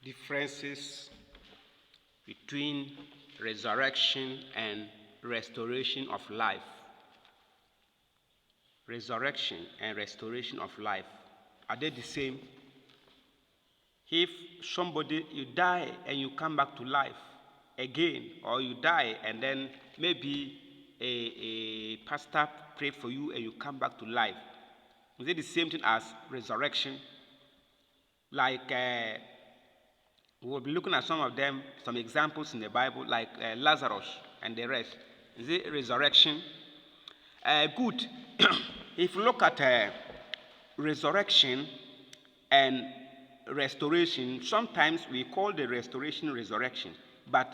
differences between resurrection and restoration of life. Resurrection and restoration of life, are they the same? If somebody, you die and you come back to life again, or you die and then maybe a pastor prayed for you and you come back to life, is it the same thing as resurrection? Like we'll be looking at some of them, some examples in the Bible, like Lazarus and the rest. Is it resurrection? Good. If you look at resurrection and restoration, sometimes we call the restoration resurrection, but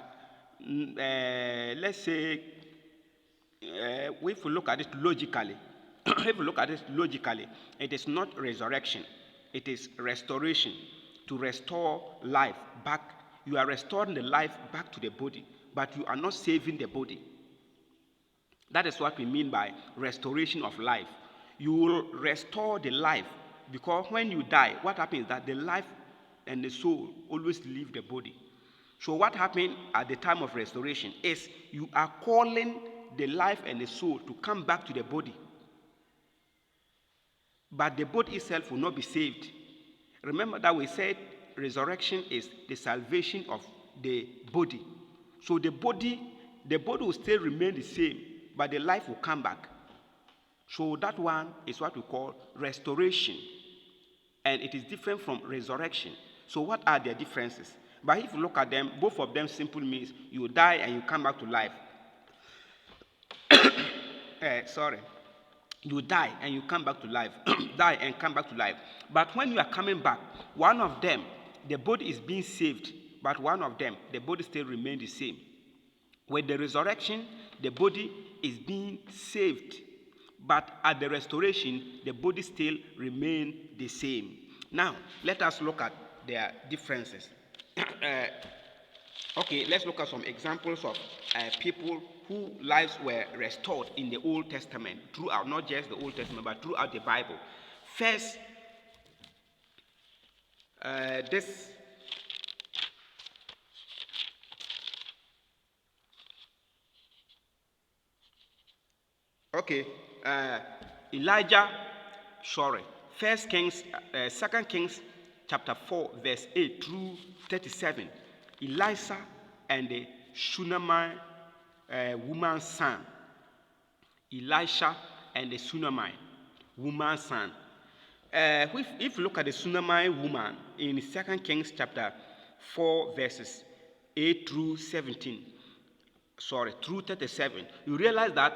let's say if we look at it logically, it is not resurrection, it is restoration. To restore life back, you are restoring the life back to the body, but you are not saving the body. That is what we mean by restoration of life. You will restore the life, because when you die, what happens is that the life and the soul always leave the body. So what happened at the time of restoration is you are calling the life and the soul to come back to the body, but the body itself will not be saved. Remember that we said resurrection is the salvation of the body. So the body will still remain the same, but the life will come back. So that one is what we call restoration, and it is different from resurrection. So what are their differences? But if you look at them, both of them simply means you die and you come back to life. You die and you come back to life. Die and come back to life. But when you are coming back, one of them, the body is being saved, but one of them, the body still remains the same. With the resurrection, the body is being saved, but at the restoration, the body still remains the same. Now, let us look at their differences. Okay, let's look at some examples of people whose lives were restored in the Old Testament, throughout, not just the Old Testament, but throughout the Bible. First, Elijah, First Kings, 2 Kings chapter 4, verse 8 through 37. Elisha and the Shunammite woman's son. Elisha and the Shunammite woman's son. If you look at the Shunammite woman in 2 Kings chapter 4, verses 8 through 17, through 37, you realize that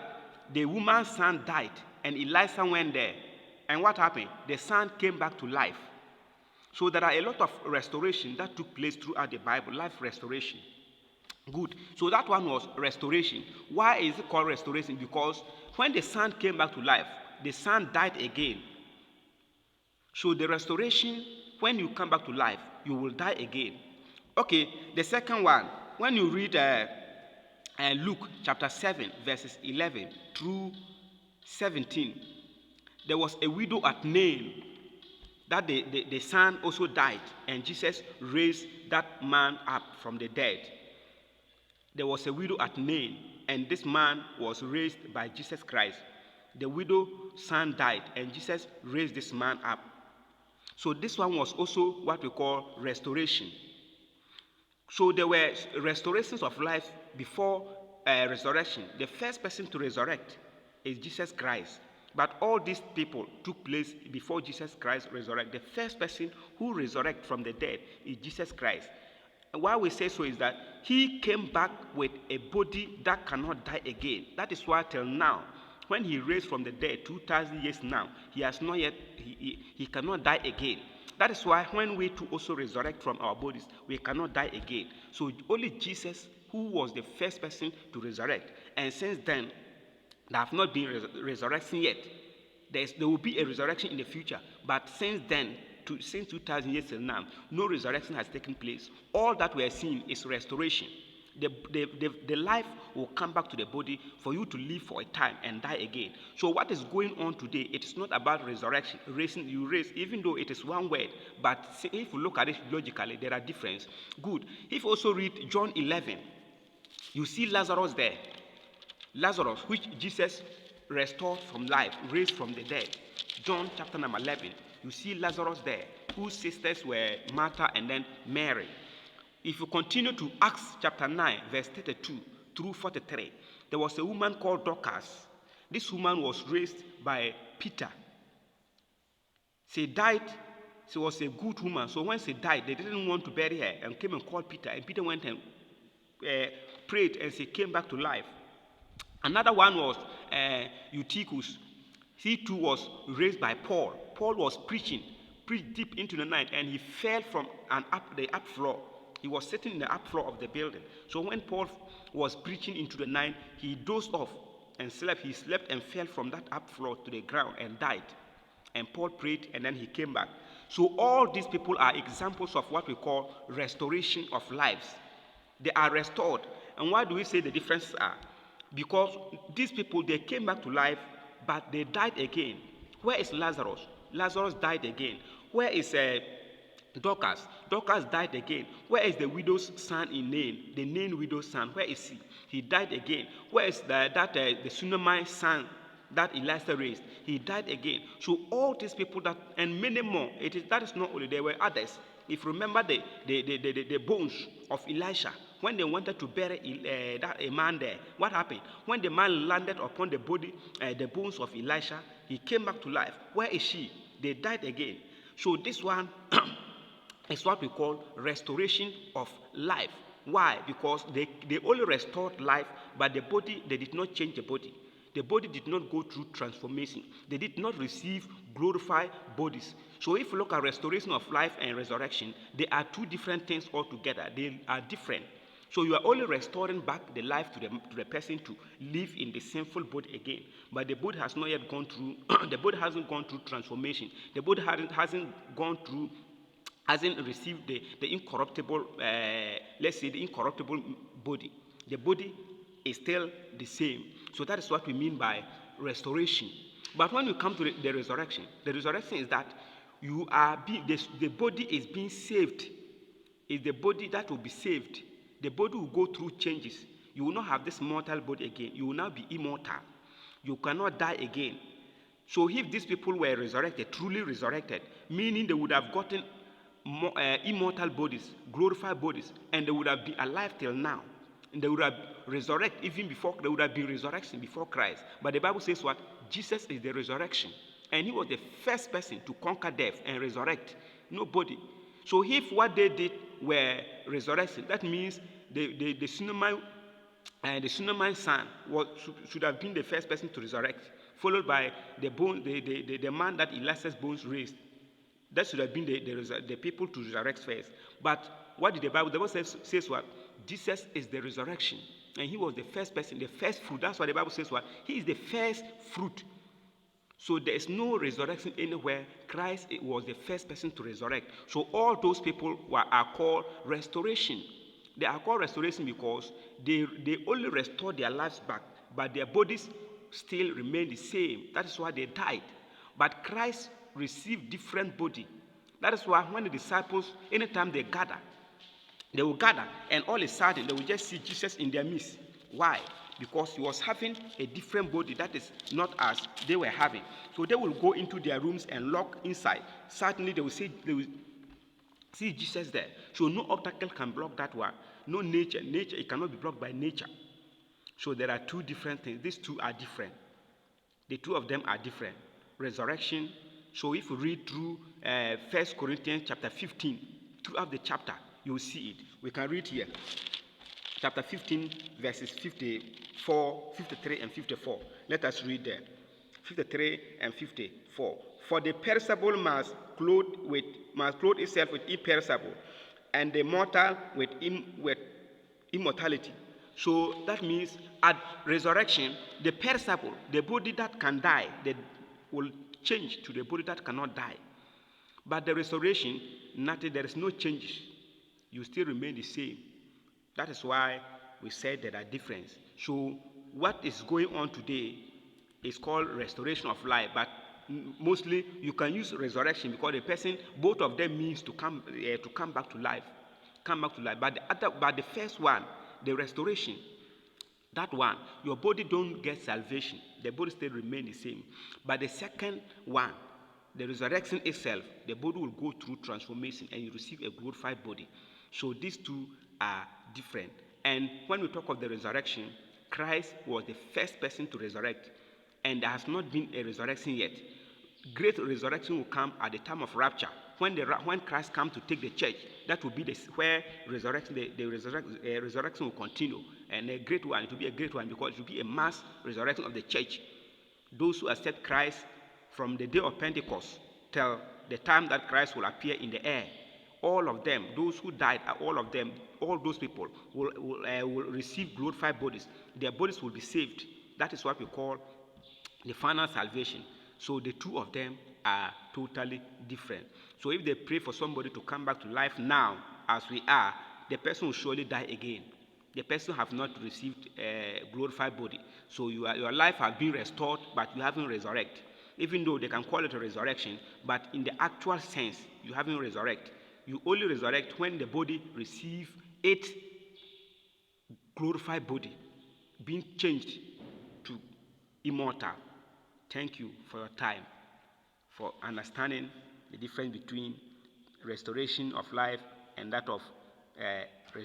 the woman's son died and Elisha went there. And what happened? The son came back to life. So there are a lot of restoration that took place throughout the Bible, life restoration. Good. So that one was restoration. Why is it called restoration? Because when the son came back to life, the son died again. So the restoration, when you come back to life, you will die again. Okay, the second one, when you read Luke chapter 7, verses 11 through 17, there was a widow at Nain that the son also died, and Jesus raised that man up from the dead. There was a widow at Nain, and this man was raised by Jesus Christ. The widow's son died, and Jesus raised this man up. So this one was also what we call restoration. So there were restorations of life before resurrection. The first person to resurrect is Jesus Christ. But all these people took place before Jesus Christ resurrected. The first person who resurrected from the dead is Jesus Christ. And why we say so is that he came back with a body that cannot die again. That is why till now, when he raised from the dead 2,000 years now, he has not yet, he cannot die again. That is why when we too also resurrect from our bodies, we cannot die again. So only Jesus, who was the first person to resurrect, and since then, there have not been resurrection yet. There will be a resurrection in the future, but since then, since 2,000 years till now, no resurrection has taken place. All that we are seeing is restoration. The life will come back to the body for you to live for a time and die again. So what is going on today, it is not about resurrection, raising you raise, even though it is one word, but if you look at it logically, there are differences. Good. If you also read John 11, you see Lazarus there. Lazarus, which Jesus restored from life, raised from the dead. John chapter number 11, you see Lazarus there, whose sisters were Martha and then Mary. If you continue to Acts chapter 9, verse 32 through 43, there was a woman called Dorcas. This woman was raised by Peter. She died. She was a good woman. So when she died, they didn't want to bury her and came and called Peter. And Peter went and prayed and she came back to life. Another one was Eutychus. He too was raised by Paul. Paul was preached deep into the night, and he fell from the up floor. He was sitting in the up floor of the building. So when Paul was preaching into the night, he dozed off and slept. He slept and fell from that up floor to the ground and died. And Paul prayed, and then he came back. So all these people are examples of what we call restoration of lives. They are restored. And why do we say the differences are? Because these people, they came back to life, but they died again. Where is Lazarus? Lazarus died again. Where is Dorcas? Dorcas died again. Where is the widow's son in Nain? The Nain widow's son, where is he? He died again. Where is the Shunammite son that Elisha raised? He died again. So all these people that, and many more, that is not only, there were others. If you remember the bones of Elisha, when they wanted to bury a man there, what happened? When the man landed upon the body, the bones of Elisha, he came back to life. Where is she? They died again. So this one is what we call restoration of life. Why? Because they only restored life, but the body, they did not change the body. The body did not go through transformation. They did not receive glorified bodies. So if you look at restoration of life and resurrection, they are two different things altogether. They are different. So you are only restoring back the life to the person to live in the sinful body again. But the body has not yet gone through, the body hasn't gone through transformation. The body hasn't received the incorruptible, let's say the incorruptible body. The body is still the same. So that is what we mean by restoration. But when you come to the resurrection is that the body is being saved. It's the body that will be saved. The body will go through changes. You will not have this mortal body again. You will now be immortal. You cannot die again. So if these people were resurrected, truly resurrected, meaning they would have gotten immortal bodies, glorified bodies, and they would have been alive till now. And they would have resurrected even before, they would have been resurrection before Christ. But the Bible says what? Jesus is the resurrection. And he was the first person to conquer death and resurrect. Nobody. So if what they did were resurrection, that means the Shunammite son should have been the first person to resurrect, followed by the man that Elisha's bones raised. That should have been the people to resurrect first. But what did the Bible says what? Jesus is the resurrection. And he was the first person, the first fruit. That's why the Bible says what? He is the first fruit. So there is no resurrection anywhere. Christ was the first person to resurrect. So all those people are called restoration. They are called restoration because they only restore their lives back, but their bodies still remain the same. That is why they died. But Christ received different body. That is why when the disciples, anytime they will gather, and all of a sudden they will just see Jesus in their midst. Why? Because he was having a different body that is not as they were having. So they will go into their rooms and lock inside. Certainly they will see Jesus there. So no obstacle can block that one. No nature, it cannot be blocked by nature. So there are two different things. These two are different. The two of them are different. Resurrection. So if you read through 1 Corinthians chapter 15, throughout the chapter, you will see it. We can read here. Chapter 15, verses 54, 53, and 54. Let us read there. 53 and 54. For the perishable must clothe itself with imperishable, and the mortal with immortality. So that means at resurrection, the perishable, the body that can die, will change to the body that cannot die. But the restoration, nothing, there is no changes. You still remain the same. That is why we said there are differences. So what is going on today is called restoration of life, but mostly you can use resurrection because the person, both of them means to come back to life, come back to life. But the first one, the restoration, that one, your body don't get salvation. The body still remain the same. But the second one, the resurrection itself, the body will go through transformation and you receive a glorified body. So these two are different. And when we talk of the resurrection, Christ was the first person to resurrect, and there has not been a resurrection yet. Great resurrection will come at the time of rapture. When Christ comes to take the church, that will be where resurrection will continue, and a great one. It will be a great one because it will be a mass resurrection of the church. Those who accept Christ from the day of Pentecost till the time that Christ will appear in the air, all of them, those who died, all of them, all those people will receive glorified bodies. Their bodies will be saved. That is what we call the final salvation. So the two of them are totally different. So if they pray for somebody to come back to life now, as we are, the person will surely die again. The person have not received a glorified body. So your life has been restored, but you haven't resurrected. Even though they can call it a resurrection, but in the actual sense, you haven't resurrected. You only resurrect when the body receives its glorified body, being changed to immortal. Thank you for your time, for understanding the difference between restoration of life and that of